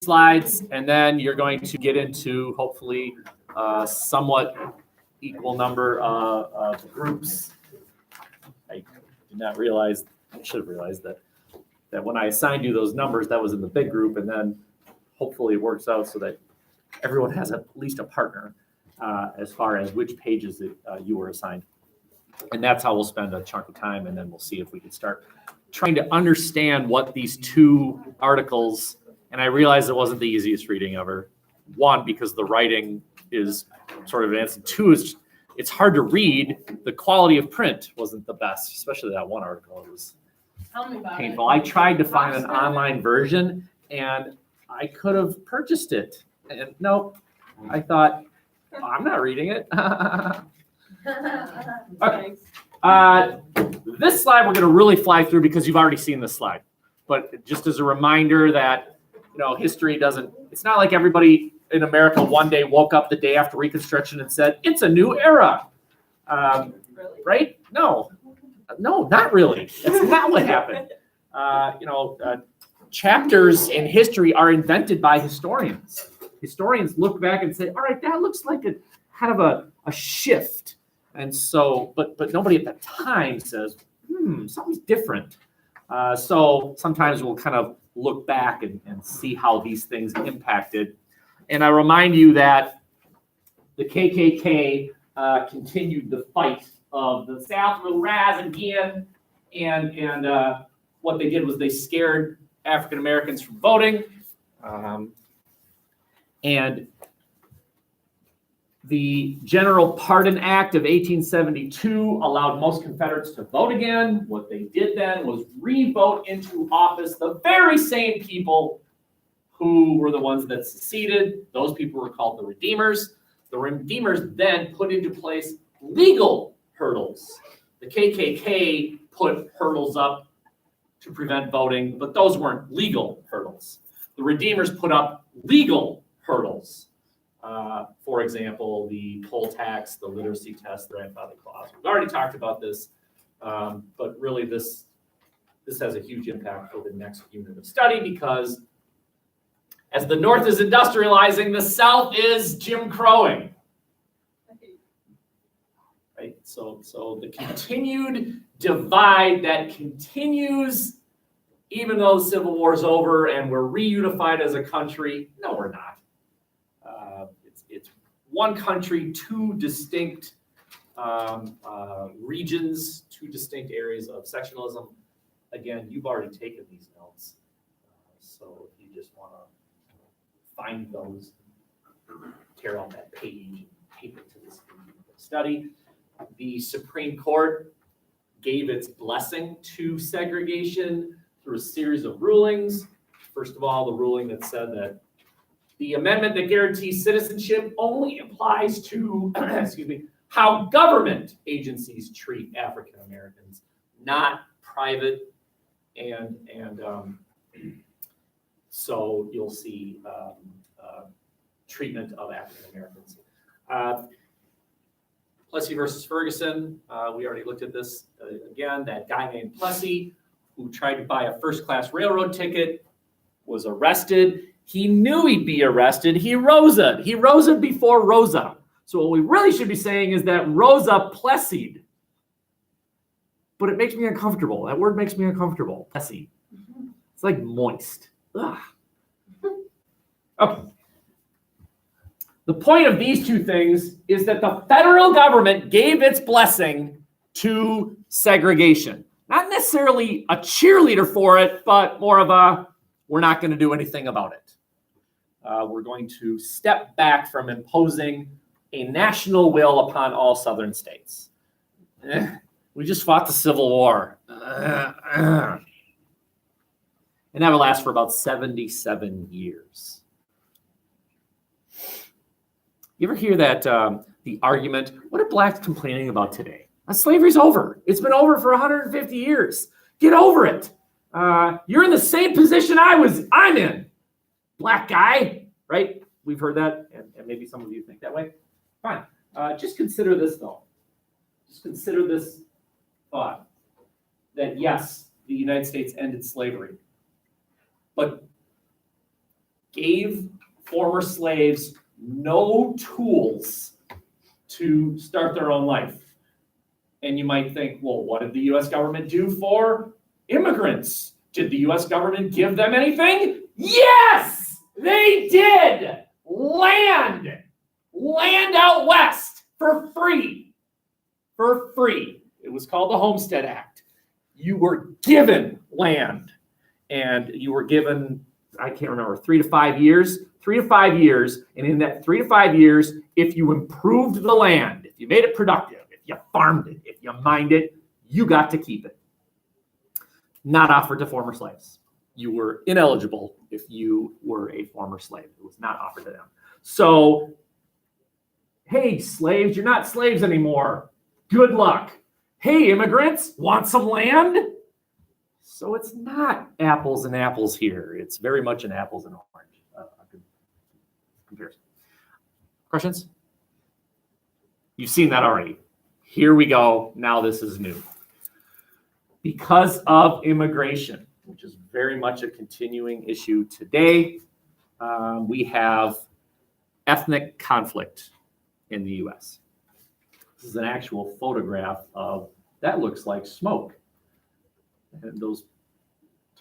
slides, and then you're going to get into hopefully somewhat equal number of groups. I did not realize, I should have realized that when I assigned you those numbers, that was in the big group, and then hopefully it works out so that everyone has at least a partner as far as which pages that you were assigned. And that's how we'll spend a chunk of time, and then we'll see if we can start trying to understand what these two articles, and I realized it wasn't the easiest reading ever. One, because the writing is sort of advanced. Two, is it's hard to read. The quality of print wasn't the best, especially that one article. It was painful. I tried to find an online version, and I could have purchased it. And nope, I thought, oh, I'm not reading it. Okay. This slide we're going to really fly through because you've already seen this slide. But just as a reminder that, history doesn't, it's not like everybody in America one day woke up the day after Reconstruction and said, it's a new era. Right? No, not really. That's not what happened. Chapters in history are invented by historians. Historians look back and say, all right, that looks like a kind of a shift. And so, but nobody at the time says, something's different. So sometimes we'll kind of look back and see how these things impacted. And I remind you that the KKK continued the fight of the South will rise again. And what they did was they scared African Americans from voting. And the General Pardon Act of 1872 allowed most Confederates to vote again. What they did then was re-vote into office the very same people who were the ones that seceded. Those people were called the Redeemers. The Redeemers then put into place legal hurdles. The KKK put hurdles up to prevent voting, but those weren't legal hurdles. The Redeemers put up legal hurdles. For example, the poll tax, the literacy test, the grandfather clause. We've already talked about this, but really this has a huge impact for the next unit of study because as the North is industrializing, the South is Jim Crowing. Right? So the continued divide that continues even though the Civil War is over and we're reunified as a country. No, we're not. It's one country, two distinct regions, two distinct areas of sectionalism. Again, you've already taken these notes. So if you just want to find those, tear out that page and tape it to this study. The Supreme Court gave its blessing to segregation through a series of rulings. First of all, the ruling that said that the amendment that guarantees citizenship only applies to, how government agencies treat African Americans, not private. And so you'll see treatment of African Americans. Plessy versus Ferguson, we already looked at this again. That guy named Plessy, who tried to buy a first-class railroad ticket, was arrested. He knew he'd be arrested. He Rosa'd. He Rosa'd before Rosa. So what we really should be saying is that Rosa Plessied. But it makes me uncomfortable. That word makes me uncomfortable. Plessy. It's like moist. Ugh. Okay. The point of these two things is that the federal government gave its blessing to segregation. Not necessarily a cheerleader for it, but more of a, we're not going to do anything about it. We're going to step back from imposing a national will upon all southern states. We just fought the Civil War. And that will last for about 77 years. You ever hear that, the argument, what are blacks complaining about today? Slavery's over. It's been over for 150 years. Get over it. You're in the same position I'm in. Black guy, right? We've heard that, and maybe some of you think that way. Fine. Just consider this, though. Just consider this thought that, yes, the United States ended slavery. But gave former slaves no tools to start their own life. And you might think, well, what did the U.S. government do for immigrants? Did the U.S. government give them anything? Yes, they did. Land out west for free. For free. It was called the Homestead Act. You were given land, and you were given, I can't remember, 3 to 5 years. 3 to 5 years, and in that 3 to 5 years, if you improved the land, if you made it productive, if you farmed it, if you mined it, you got to keep it. Not offered to former slaves. You were ineligible if you were a former slave. It was not offered to them. So, hey, slaves, you're not slaves anymore. Good luck. Hey, immigrants, want some land? So it's not apples and apples here. It's very much an apples and orange comparison. Questions? You've seen that already. Here we go. Now this is new. Because of immigration, which is very much a continuing issue today, we have ethnic conflict in the U.S. This is an actual photograph of, that looks like smoke. And those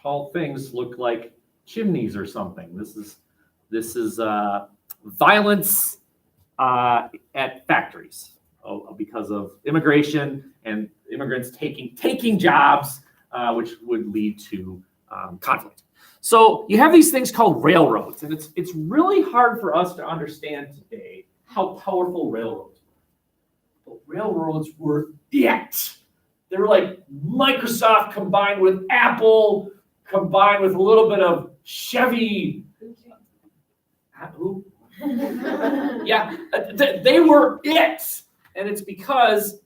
tall things look like chimneys or something. This is violence at factories because of immigration and immigrants taking jobs, which would lead to conflict. So you have these things called railroads, and it's really hard for us to understand today how powerful railroads were. But railroads were it. They were like Microsoft combined with Apple, combined with a little bit of Chevy. Who? Yeah, they were it. And it's because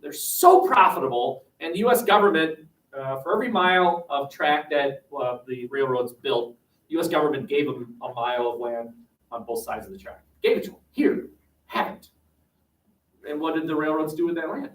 they're so profitable, and the U.S. government, for every mile of track that the railroads built, the U.S. government gave them a mile of land on both sides of the track. Gave it to them. Here, have it. And what did the railroads do with that land?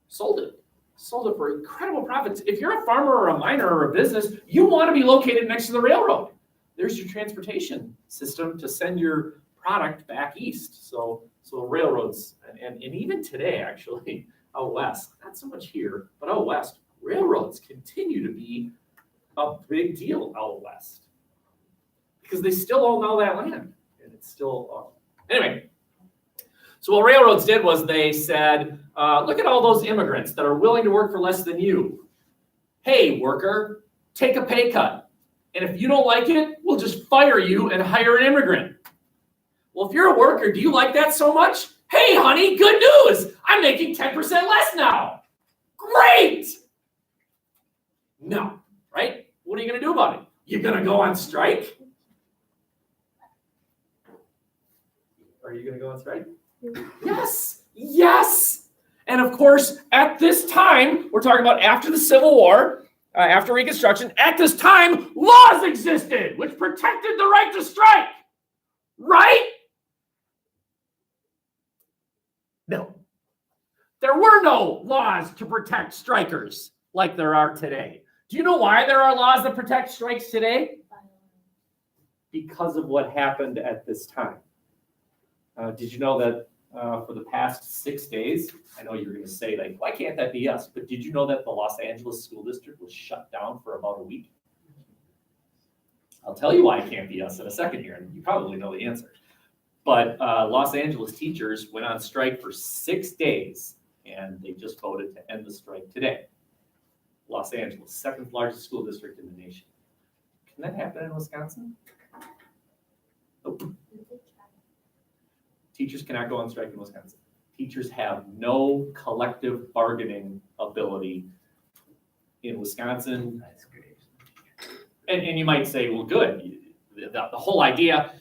Sold it. Sold it for incredible profits. If you're a farmer or a miner or a business, you want to be located next to the railroad. There's your transportation system to send your product back east. So railroads, and even today, actually, out west, not so much here, but out west, railroads continue to be a big deal out west because they still own all that land. And it's still, anyway. So what railroads did was they said, look at all those immigrants that are willing to work for less than you. Hey, worker, take a pay cut. And if you don't like it, we'll just fire you and hire an immigrant. Well, if you're a worker, do you like that so much? Hey, honey, good news. I'm making 10% less now. Great. No, right? What are you going to do about it? You're going to go on strike? Are you going to go on strike? Yes. Yes. And of course, at this time, we're talking about after the Civil War, after Reconstruction, at this time, laws existed which protected the right to strike. Right? No. There were no laws to protect strikers like there are today. Do you know why there are laws that protect strikes today? Because of what happened at this time. Did you know that for the past 6 days, I know you're going to say, like, why can't that be us? But did you know that the Los Angeles School District was shut down for about a week? I'll tell you why it can't be us in a second here, and you probably know the answer. But Los Angeles teachers went on strike for 6 days, and they just voted to end the strike today. Los Angeles, second largest school district in the nation. Can that happen in Wisconsin? Nope. Teachers cannot go on strike in Wisconsin. Teachers have no collective bargaining ability in Wisconsin. That's great. And you might say, well, good. The whole idea,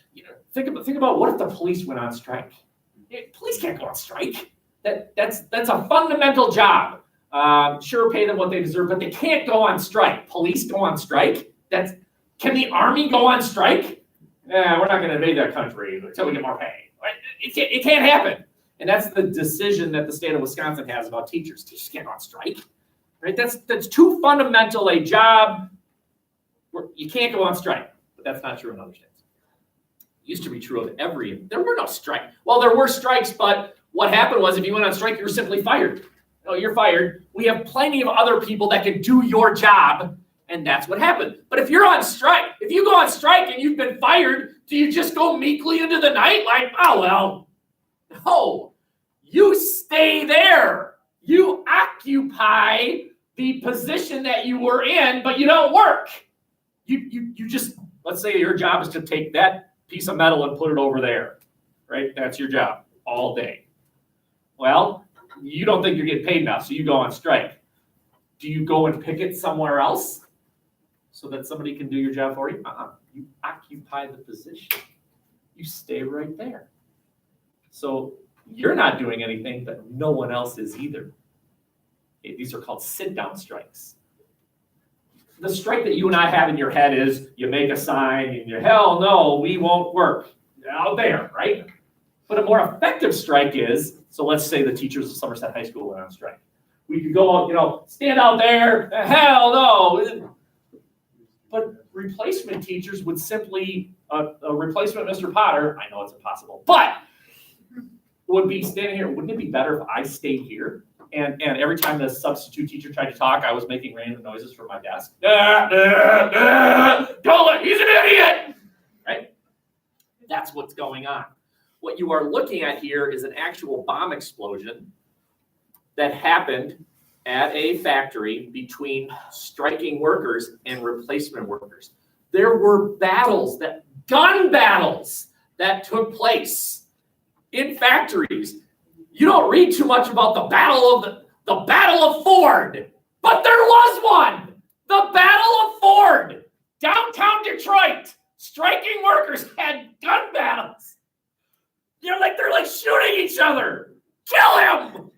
think about what if the police went on strike? Police can't go on strike. That's a fundamental job. Sure, pay them what they deserve, but they can't go on strike. Police go on strike? Can the Army go on strike? We're not going to invade that country until we get more pay. It can't happen. And that's the decision that the state of Wisconsin has about teachers. Teachers can't go on strike. Right? That's too fundamental a job where you can't go on strike. But that's not true in other states. Used to be true of there were no strikes. Well, there were strikes, but what happened was if you went on strike, you were simply fired. Oh, you're fired. We have plenty of other people that can do your job, and that's what happened. But if you're on strike, if you go on strike and you've been fired, do you just go meekly into the night like, oh, well, no. You stay there. You occupy the position that you were in, but you don't work. You just, let's say your job is to take that piece of metal and put it over there, right? That's your job all day. Well, you don't think you're getting paid enough, so you go on strike. Do you go and picket somewhere else so that somebody can do your job for you? You occupy the position. You stay right there. So you're not doing anything, but no one else is either. Okay, these are called sit-down strikes. The strike that you and I have in your head is you make a sign and you, hell no, we won't work out there, right? But a more effective strike is, so let's say the teachers of Somerset High School went on strike. We could go out, stand out there, hell no. But replacement teachers would simply, a replacement Mr. Potter, I know it's impossible, but would be standing here. Wouldn't it be better if I stayed here? And every time the substitute teacher tried to talk, I was making random noises from my desk. Don't he's an idiot, right? That's what's going on. What you are looking at here is an actual bomb explosion that happened at a factory between striking workers and replacement workers. There were gun battles that took place in factories. You don't read too much about the Battle of Ford, but there was one. The Battle of Ford, downtown Detroit. Striking workers had gun battles. They're like shooting each other. Kill him.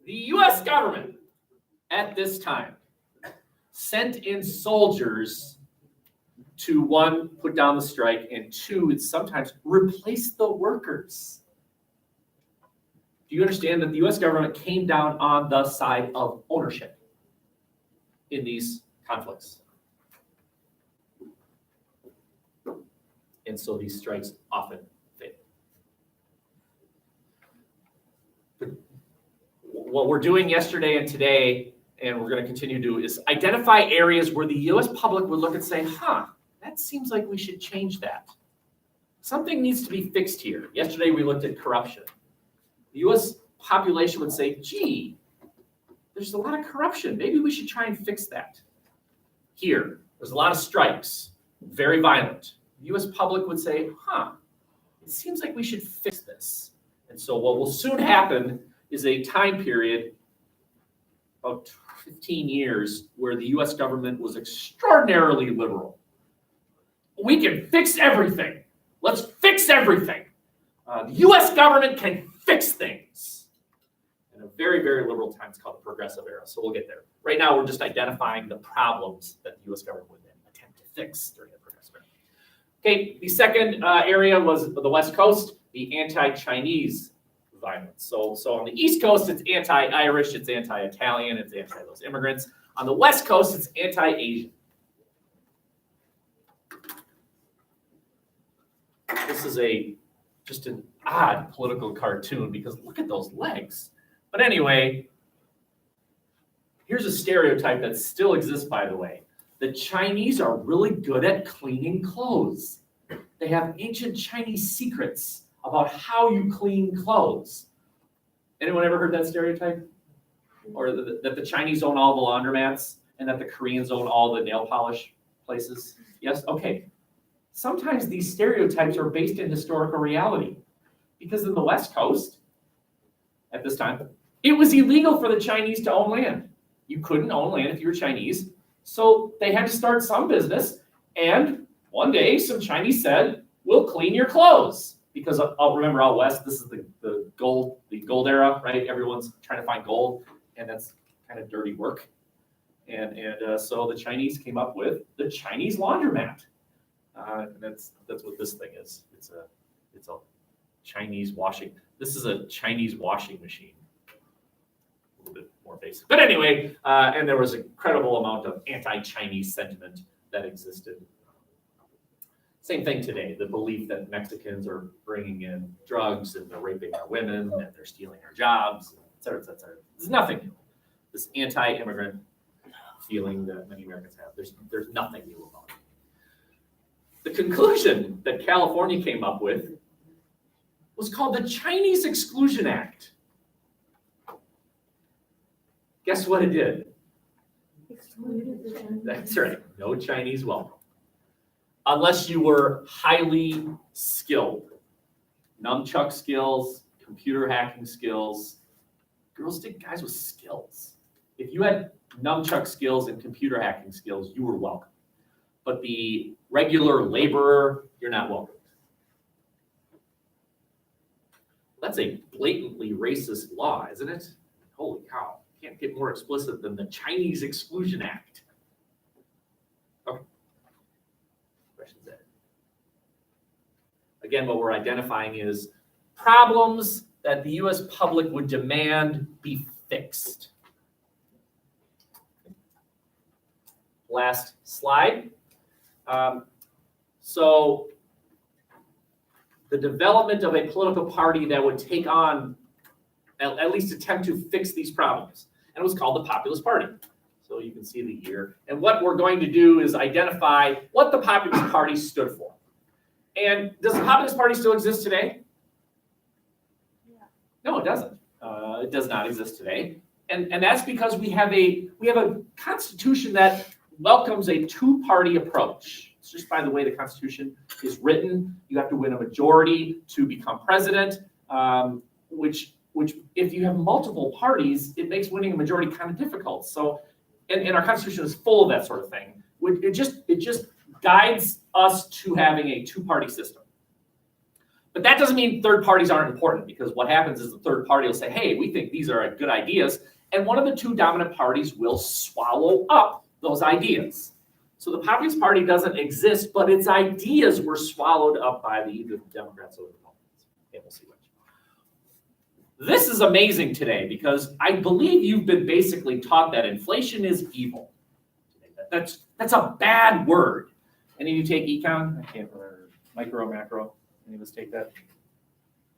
The U.S. government at this time sent in soldiers to, one, put down the strike, and two, sometimes replace the workers. Do you understand that the U.S. government came down on the side of ownership in these conflicts? And so these strikes often fail. But what we're doing yesterday and today, and we're going to continue to do, is identify areas where the U.S. public would look and say, that seems like we should change that. Something needs to be fixed here. Yesterday we looked at corruption. The U.S. population would say, gee, there's a lot of corruption. Maybe we should try and fix that. Here, there's a lot of strikes, very violent. The U.S. public would say, it seems like we should fix this. And so what will soon happen is a time period, about 15 years, where the U.S. government was extraordinarily liberal. We can fix everything. Let's fix everything. The U.S. government can fix things. In a very, very liberal time, it's called the Progressive Era. So we'll get there. Right now, we're just identifying the problems that the U.S. government would then attempt to fix during the Progressive Era. Okay, the second area was the West Coast, the anti-Chinese violence. So on the East Coast, it's anti-Irish, it's anti-Italian, it's anti those immigrants. On the West Coast, it's anti-Asian. This is just an odd political cartoon because look at those legs. But anyway, here's a stereotype that still exists, by the way. The Chinese are really good at cleaning clothes. They have ancient Chinese secrets about how you clean clothes. Anyone ever heard that stereotype? Or that the Chinese own all the laundromats and that the Koreans own all the nail polish places? Yes? Okay. Sometimes these stereotypes are based in historical reality. Because in the West Coast, at this time, it was illegal for the Chinese to own land. You couldn't own land if you were Chinese. So they had to start some business. And one day, some Chinese said, we'll clean your clothes. Because I'll remember out West, this is the gold era, right? Everyone's trying to find gold, and that's kind of dirty work. And so the Chinese came up with the Chinese laundromat. And that's what this thing is. It's a Chinese washing. This is a Chinese washing machine. little bit more basic. But anyway, and there was an incredible amount of anti-Chinese sentiment that existed. Same thing today, the belief that Mexicans are bringing in drugs and they're raping our women and they're stealing our jobs, et cetera, et cetera, et cetera. There's nothing new. This anti-immigrant feeling that many Americans have, there's nothing new about it. The conclusion that California came up with was called the Chinese Exclusion Act. Guess what it did? That's right, no Chinese welcome. Unless you were highly skilled. Nunchuck skills, computer hacking skills. Girls dig guys with skills. If you had nunchuck skills and computer hacking skills, you were welcome. But the regular laborer, you're not welcome. That's a blatantly racist law, isn't it? Holy cow. Can't get more explicit than the Chinese Exclusion Act. Okay. Questions there? Again, what we're identifying is problems that the US public would demand be fixed. Last slide. So the development of a political party that would take on, at least attempt to fix these problems. And it was called the Populist Party. So you can see the year. And what we're going to do is identify what the Populist Party stood for. And does the Populist Party still exist today? Yeah. No, it doesn't. It does not exist today. And that's because we have a constitution that welcomes a two-party approach. It's just by the way the Constitution is written. You have to win a majority to become president, which if you have multiple parties, it makes winning a majority kind of difficult. So, and our Constitution is full of that sort of thing. It just guides us to having a two-party system. But that doesn't mean third parties aren't important, because what happens is the third party will say, hey, we think these are good ideas, and one of the two dominant parties will swallow up those ideas. So the Populist Party doesn't exist, but its ideas were swallowed up by either the Democrats or the Republicans. Okay, we'll see which. This is amazing today because I believe you've been basically taught that inflation is evil. That's a bad word. Any of you take econ? I can't remember. Micro, macro. Any of us take that?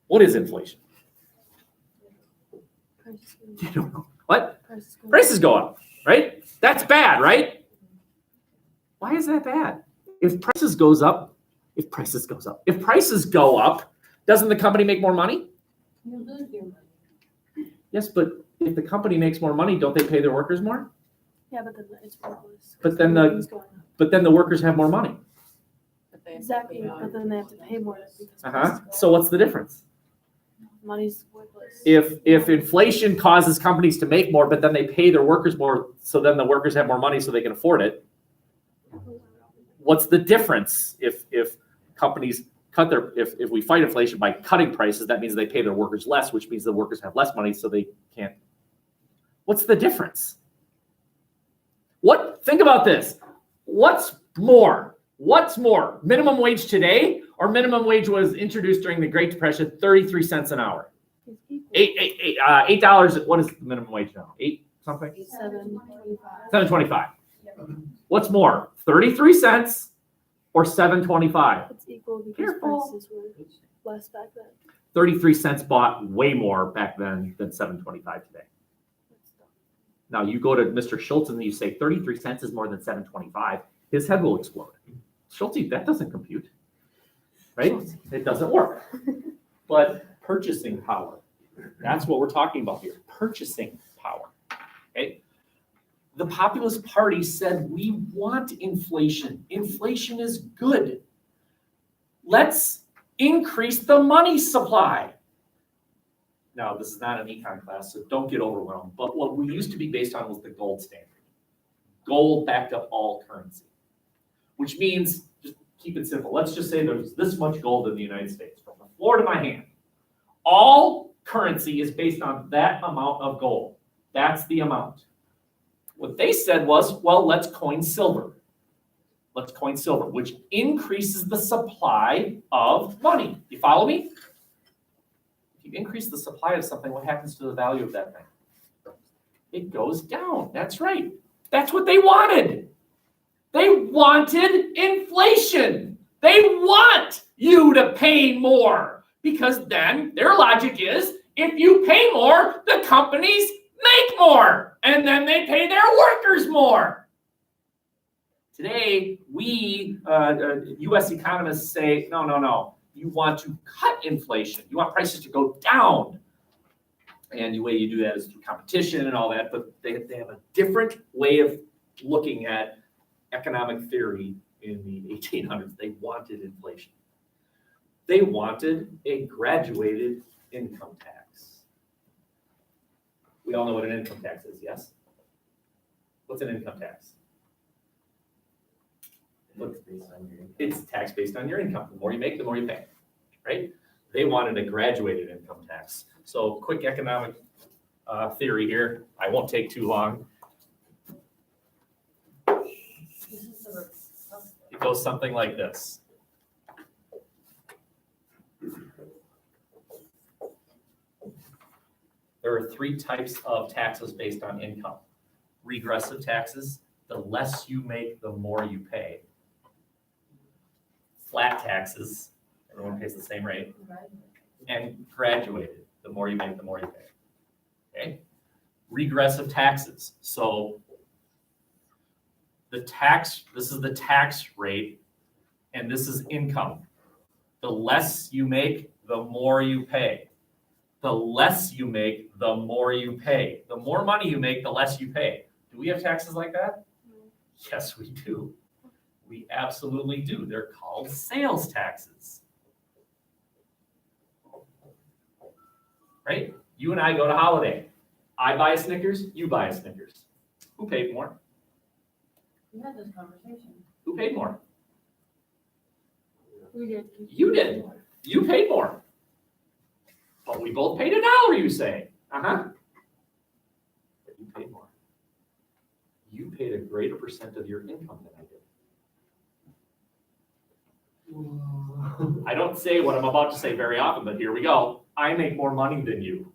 What is inflation? You don't know. What? Prices go up, right? That's bad, right? Why is that bad? If prices go up, doesn't the company make more money? You lose your money. Yes, but if the company makes more money, don't they pay their workers more? Yeah, but then it's worthless. But then the workers have more money. Exactly, but then they have to pay more. So what's the difference? Money's worthless. If inflation causes companies to make more, but then they pay their workers more, so then the workers have more money so they can afford it. What's the difference if companies cut if we fight inflation by cutting prices, that means they pay their workers less, which means the workers have less money so they can't. What's the difference? Think about this. What's more? Minimum wage today or minimum wage was introduced during the Great Depression, 33 cents an hour? $8. What is the minimum wage now? Something? $7.25. What's more, 33 cents or $7.25? It's equal because prices were less back then. 33 cents bought way more back then than $7.25 today. Now you go to Mr. Schultz and you say 33 cents is more than $7.25. His head will explode. Schultz, that doesn't compute, right? It doesn't work. But purchasing power, that's what we're talking about here. Purchasing power, okay? The Populist Party said, we want inflation. Inflation is good. Let's increase the money supply. Now, this is not an econ class, so don't get overwhelmed. But what we used to be based on was the gold standard. Gold backed up all currency, which means, just keep it simple. Let's just say there's this much gold in the United States, from the floor to my hand. All currency is based on that amount of gold. That's the amount. What they said was, well, let's coin silver. Let's coin silver, which increases the supply of money. You follow me? If you increase the supply of something, what happens to the value of that thing? it goes down. That's right. That's what they wanted. They wanted inflation. They want you to pay more because then their logic is if you pay more, the companies make more and then they pay their workers more. Today, we U.S. economists say, no. You want to cut inflation. You want prices to go down. And the way you do that is through competition and all that, but they have a different way of looking at economic theory in the 1800s. They wanted inflation. They wanted a graduated income tax. We all know what an income tax is, yes? What's an income tax? It's tax based on your income. The more you make, the more you pay, right? They wanted a graduated income tax. So quick economic theory here. I won't take too long. It goes something like this. There are three types of taxes based on income. Regressive taxes, the less you make, the more you pay. Flat taxes, everyone pays the same rate. And graduated, the more you make, the more you pay. Okay? Regressive taxes. So this is the tax rate, and this is income. The less you make, the more you pay. The less you make, the more you pay. The more money you make, the less you pay. Do we have taxes like that? Yes, we do. We absolutely do. They're called sales taxes. Right? You and I go to Holiday. I buy a Snickers, you buy a Snickers. Who paid more? We had this conversation. Who paid more? We did. You did. You paid more. But we both paid $1, you say. Uh-huh. But you paid more. You paid a greater percent of your income than I did. I don't say what I'm about to say very often, but here we go. I make more money than you.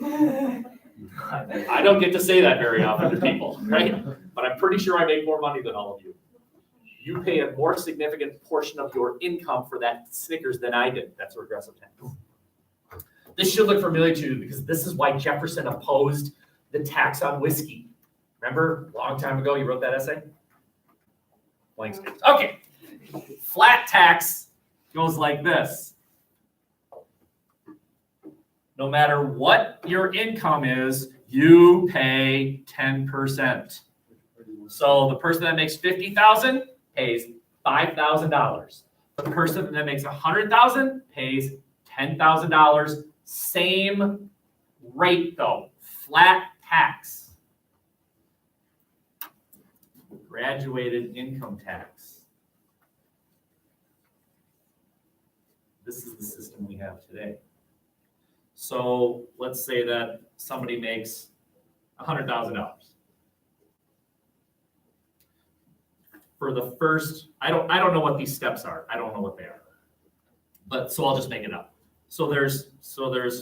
I don't get to say that very often to people, right? But I'm pretty sure I make more money than all of you. You pay a more significant portion of your income for that Snickers than I did. That's a regressive tax. This should look familiar to you because this is why Jefferson opposed the tax on whiskey. Remember, a long time ago, you wrote that essay? Blank space. Okay. Flat tax goes like this. No matter what your income is, you pay 10%. So the person that makes $50,000 pays $5,000. The person that makes $100,000 pays $10,000. Same rate though, flat tax. Graduated income tax. This is the system we have today. So let's say that somebody makes $100,000. For the first, I don't know what these steps are. I don't know what they are. But so I'll just make it up. So there's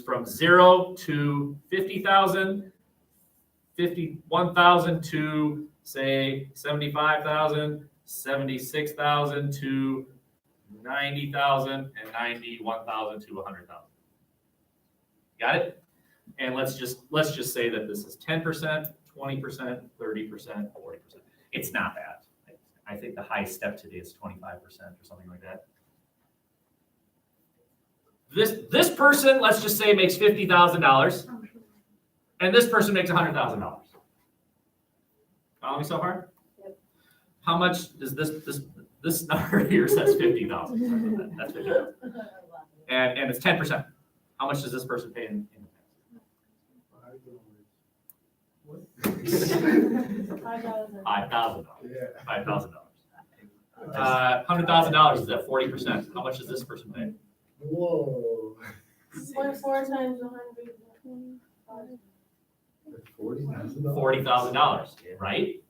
from 0 to 50,000, 51,000 to say 75,000, 76,000 to 90,000, and 91,000 to 100,000. Got it? And let's just say that this is 10%, 20%, 30%, 40%. It's not that. I think the highest step today is 25% or something like that. This person, let's just say, makes $50,000, and this person makes $100,000. Follow me so far? Yep. How much does this number here says 50,000? That's 50,000. And it's 10%. How much does this person pay in $5,000. $5,000. $5,000. $100,000 is at 40%. How much does this person pay? Whoa. 4 times 100. $40,000, right?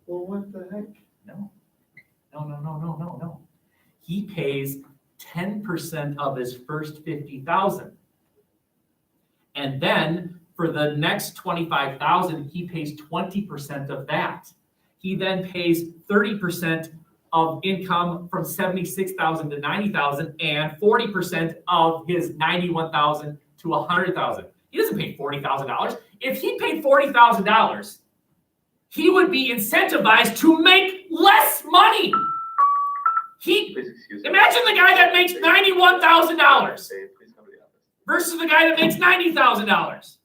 Well, what the heck? No. He pays 10% of his first $50,000. And then for the next 25,000, he pays 20% of that. He then pays 30% of income from 76,000 to 90,000 and 40% of his 91,000 to 100,000. He doesn't pay $40,000. If he paid $40,000, he would be incentivized to make less money. Imagine the guy that makes $91,000 versus the guy that makes $90,000.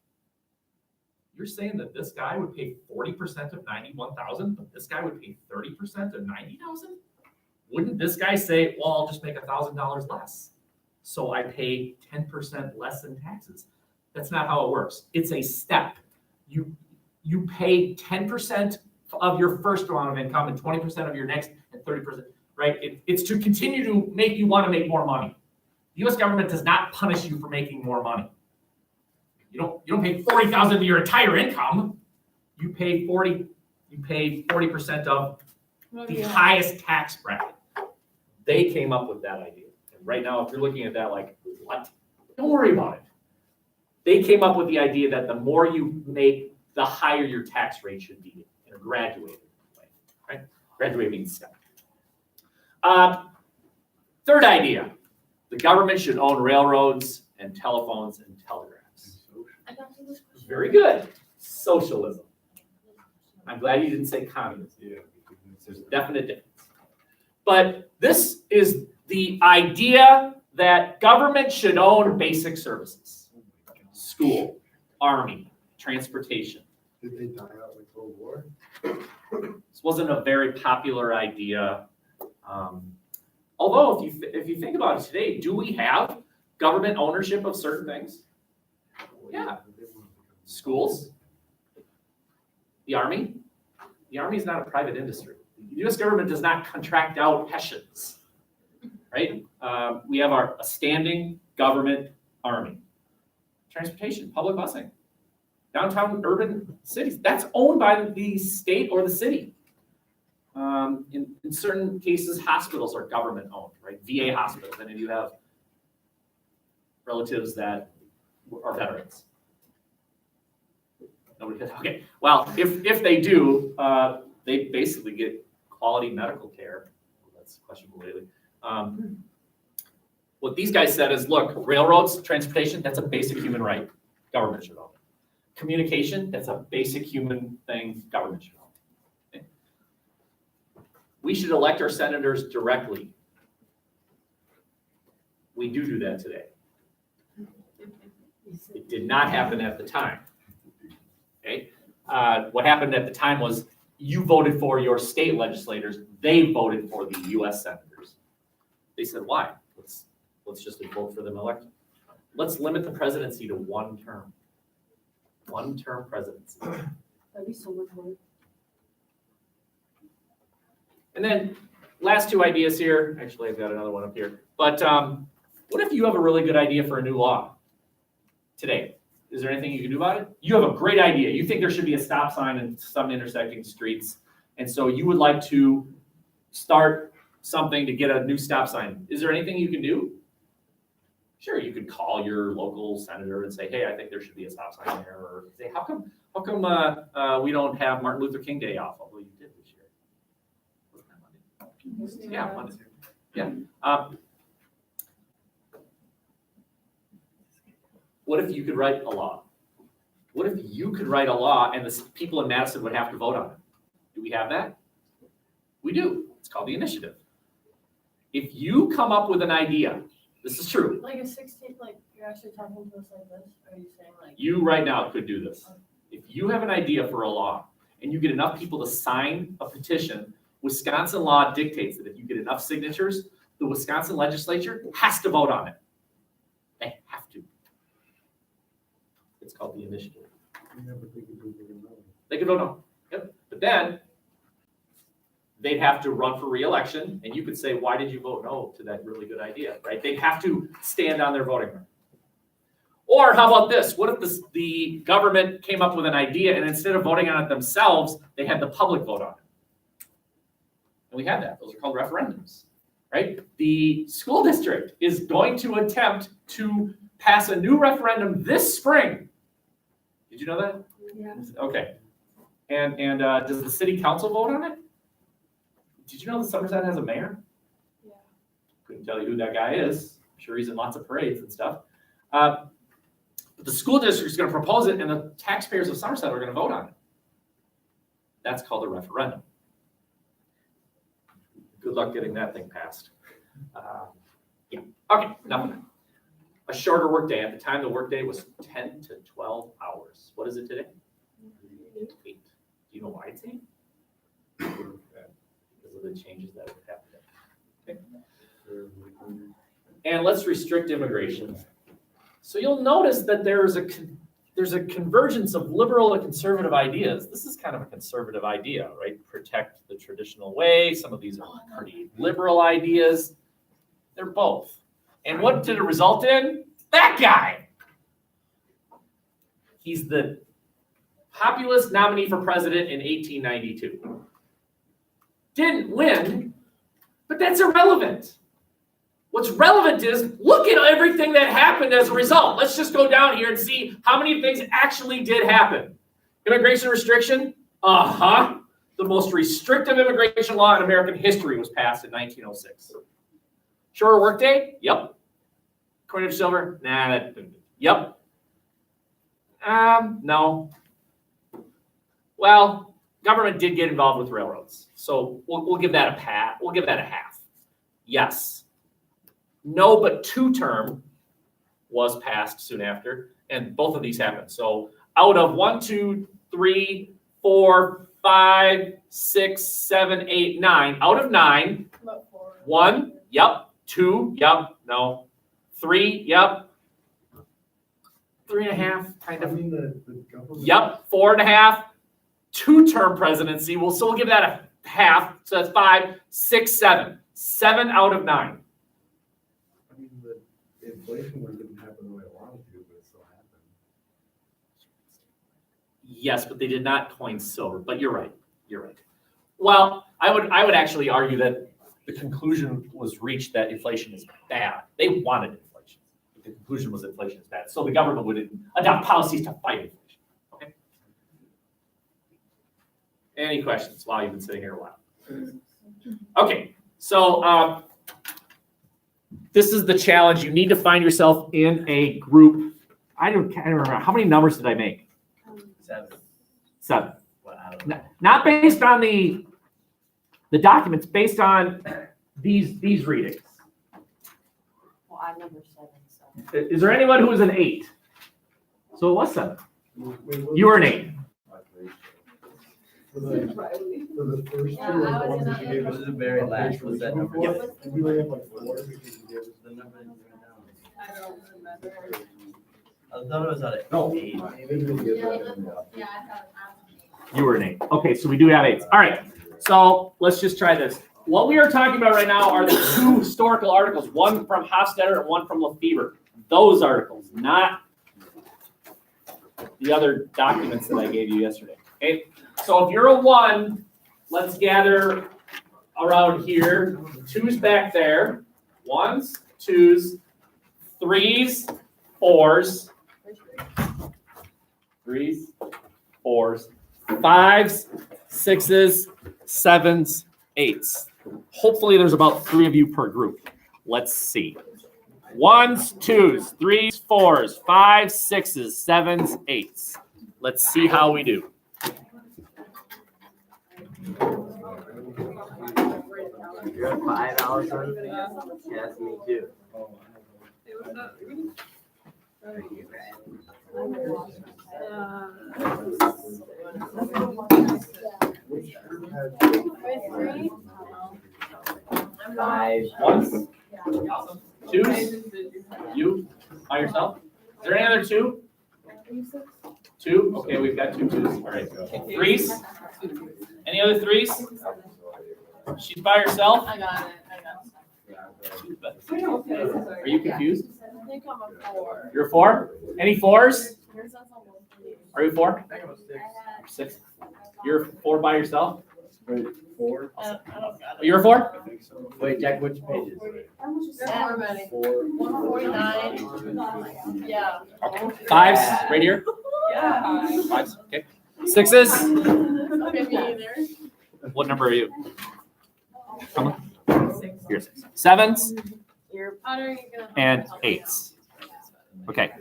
You're saying that this guy would pay 40% of 91,000, but this guy would pay 30% of 90,000? Wouldn't this guy say, well, I'll just make $1,000 less, so I pay 10% less in taxes? That's not how it works. It's a step. You pay 10% of your first round of income and 20% of your next and 30%, right? It's to continue to make you want to make more money. The U.S. government does not punish you for making more money. You don't pay $40,000 of your entire income. You pay 40% of the highest tax bracket. They came up with that idea. And right now, if you're looking at that like, what? Don't worry about it. They came up with the idea that the more you make, the higher your tax rate should be in a graduated way, right? Graduate means step. Third idea, the government should own railroads and telephones and telegraphs. I got to this question. Very good. Socialism. I'm glad you didn't say communism. Yeah. There's a definite difference. But this is the idea that government should own basic services. School, army, transportation. Did they die out in the Cold War? This wasn't a very popular idea. Although if you think about it today, do we have government ownership of certain things? Yeah. Schools, the Army. The Army is not a private industry. The U.S. government does not contract out Hessians, right? We have a standing government Army. Transportation, public busing, downtown urban cities, that's owned by the state or the city. In certain cases, hospitals are government owned, right? VA hospitals, and then you have relatives that are veterans. Nobody does. Okay. Well, if they do, they basically get quality medical care. That's questionable lately. What these guys said is, look, railroads, transportation, that's a basic human right. Government should own it. Communication, that's a basic human thing. Government should own it. Okay. We should elect our senators directly. We do that today. It did not happen at the time. Okay. What happened at the time was you voted for your state legislators. They voted for the U.S. senators. They said, why? Let's just vote for them elected. Let's limit the presidency to one term. One term presidency. That'd be so much work. And then last two ideas here. Actually, I've got another one up here. But what if you have a really good idea for a new law today? Is there anything you can do about it? You have a great idea. You think there should be a stop sign in some intersecting streets. And so you would like to start something to get a new stop sign. Is there anything you can do? Sure, you could call your local senator and say, hey, I think there should be a stop sign there. Or say, how come we don't have Martin Luther King Day off? Although you did this year. Wasn't that Monday? Yeah, Monday. Yeah. What if you could write a law? What if you could write a law and the people in Madison would have to vote on it? Do we have that? We do. It's called the initiative. If you come up with an idea, this is true. Like a 16, like you're actually talking to us like this? Or are you saying like? You right now could do this. If you have an idea for a law and you get enough people to sign a petition, Wisconsin law dictates that if you get enough signatures, the Wisconsin legislature has to vote on it. They have to. It's called the initiative. Yeah, but they could do it no. They could vote no. Yep. But then they'd have to run for re-election, and you could say, why did you vote no to that really good idea, right? They'd have to stand on their voting right. Or how about this? What if the government came up with an idea, and instead of voting on it themselves, they had the public vote on it? And we had that. Those are called referendums, right? The school district is going to attempt to pass a new referendum this spring. Did you know that? Yeah. Okay. And does the city council vote on it? Did you know that Somerset has a mayor? Yeah. Couldn't tell you who that guy is. I'm sure he's in lots of parades and stuff. But the school district is going to propose it, and the taxpayers of Somerset are going to vote on it. That's called a referendum. Good luck getting that thing passed. Yeah. Okay, enough of that. A shorter workday. At the time, the workday was 10 to 12 hours. What is it today? 8. Do you know why it's 8? Because of the changes that have happened. Okay. And let's restrict immigration. So you'll notice that there's a convergence of liberal and conservative ideas. This is kind of a conservative idea, right? Protect the traditional way. Some of these are pretty liberal ideas. They're both. And what did it result in? That guy. He's the populist nominee for president in 1892. Didn't win, but that's irrelevant. What's relevant is, look at everything that happened as a result. Let's just go down here and see how many things actually did happen. Immigration restriction? The most restrictive immigration law in American history was passed in 1906. Shorter workday? Yep. Coinage silver? Nah, that didn't. Yep. No. Well, government did get involved with railroads, so we'll give that a pat. We'll give that a half. Yes. No, but 2-term was passed soon after, and both of these happened. So out of 1, 2, 3, 4, 5, 6, 7, 8, 9, out of 9, 1, yep, 2, yep, no, 3, yep, 3.5, kind I of, mean, the government. yep, 4.5, 2-term presidency. So we'll give that a half. So that's 5, 6, 7, 7 out of 9. I mean, the inflation one didn't happen the way I wanted to, but it still happened. Yes, but they did not coin silver. But you're right. You're right. Well, I would actually argue that the conclusion was reached that inflation is bad. They wanted inflation. But the conclusion was inflation is bad. So the government would adopt policies to fight inflation. Okay. Any questions while you've been sitting here a while? Okay. So this is the challenge. You need to find yourself in a group. I can't remember. How many numbers did I make? 7. Wow. Not based on the documents, based on these readings. Well, I'm number 7, so. Is there anyone who is an 8? So it was 7. You were an 8. For the first two, Yeah, I the was ones in that you a- gave us. This is the very last, was that number? Yep. We only have like 4 because you gave us The number that you wrote down. I don't remember. I thought it was at No. 8. maybe we give that one. Yeah, I thought You were an 8. Okay, so we do have 8s. All right. So let's just try this. What we are talking about right now are the 2 historical articles, one from Hofstadter and one from Lefebvre. Those articles, not the other documents that I gave you yesterday. Okay. So if you're a 1, let's gather around here. 2's back there. 1s, 2s, 3s, 4s. 3s, 4s, 5s, 6s, 7s, 8s. Hopefully there's about 3 of you per group. Let's see. 1s, 2s, 3s, 4s, 5s, 6s, 7s, 8s. Let's see how we do. You're at 5 hours on? Yes, me too. Which group had? 5. 1s, 2s, you by yourself. Is there any other 2? 2? Okay, we've got 2 2s. All right. 3s? Any other 3s? She's by herself? I got it. Are you confused? I think I'm a 4. You're a 4? Any 4s? Yours says I'm a 3. Are you a 4? I had 6. You're 4 by yourself? 4? I don't got it. You're a 4? I think so. Wait, Jack, which pages? There's more many. 4. 149. Yeah. 5s right here? Yeah. 5s, okay. 6s? Okay, me either. What number are you? Come on. You're 6. 7s and 8s. Okay.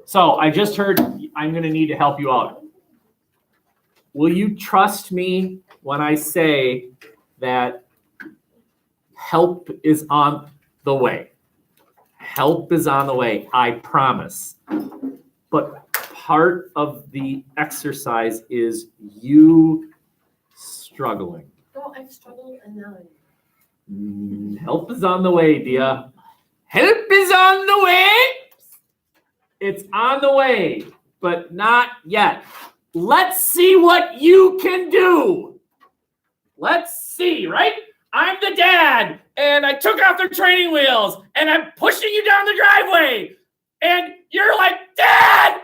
So I just heard I'm going to need to help you out. Will you trust me when I say that help is on the way? Help is on the way, I promise. But part of the exercise is you struggling. No, I've struggled and now Help is on the way, Dia. Help is on the way. It's on the way, but not yet. Let's see what you can do. Let's see, right? I'm the dad, and I took off the training wheels, and I'm pushing you down the driveway, and you're like, Dad!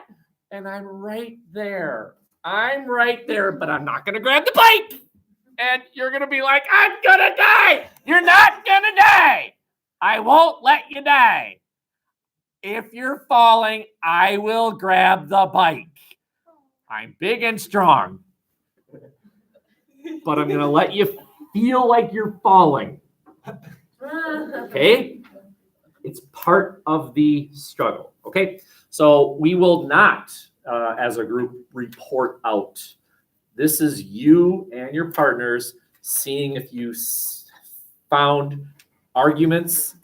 And I'm right there. I'm right there, but I'm not going to grab the bike. And you're going to be like, I'm going to die. You're not going to die. I won't let you die. If you're falling, I will grab the bike. I'm big and strong. But I'm going to let you feel like you're falling. Okay? It's part of the struggle. Okay? So we will not, as a group, report out. This is you and your partners seeing if you found arguments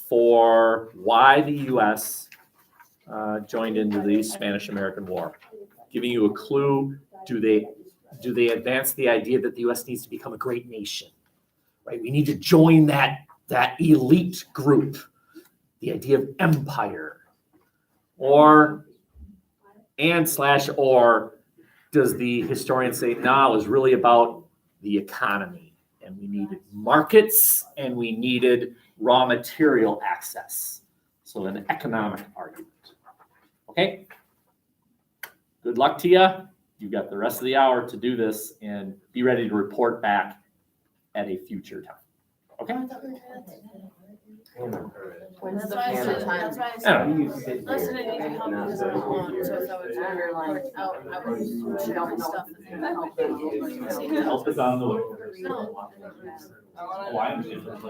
for why the U.S. Joined into the Spanish-American War. Giving you a clue, do they advance the idea that the U.S. needs to become a great nation? Right? We need to join that elite group. The idea of empire. Or does the historian say, no, it was really about the economy, and we needed markets, and we needed raw material access. So an economic argument. Okay? Good luck to you. You've got the rest of the hour to do this, and be ready to report back at a future time. Okay? That's why I said, that's why I I said. don't know. Listen, I need help because I don't want, so if I was underlined out, I was showing stuff and help. Help is on the way. No. Oh, I understand.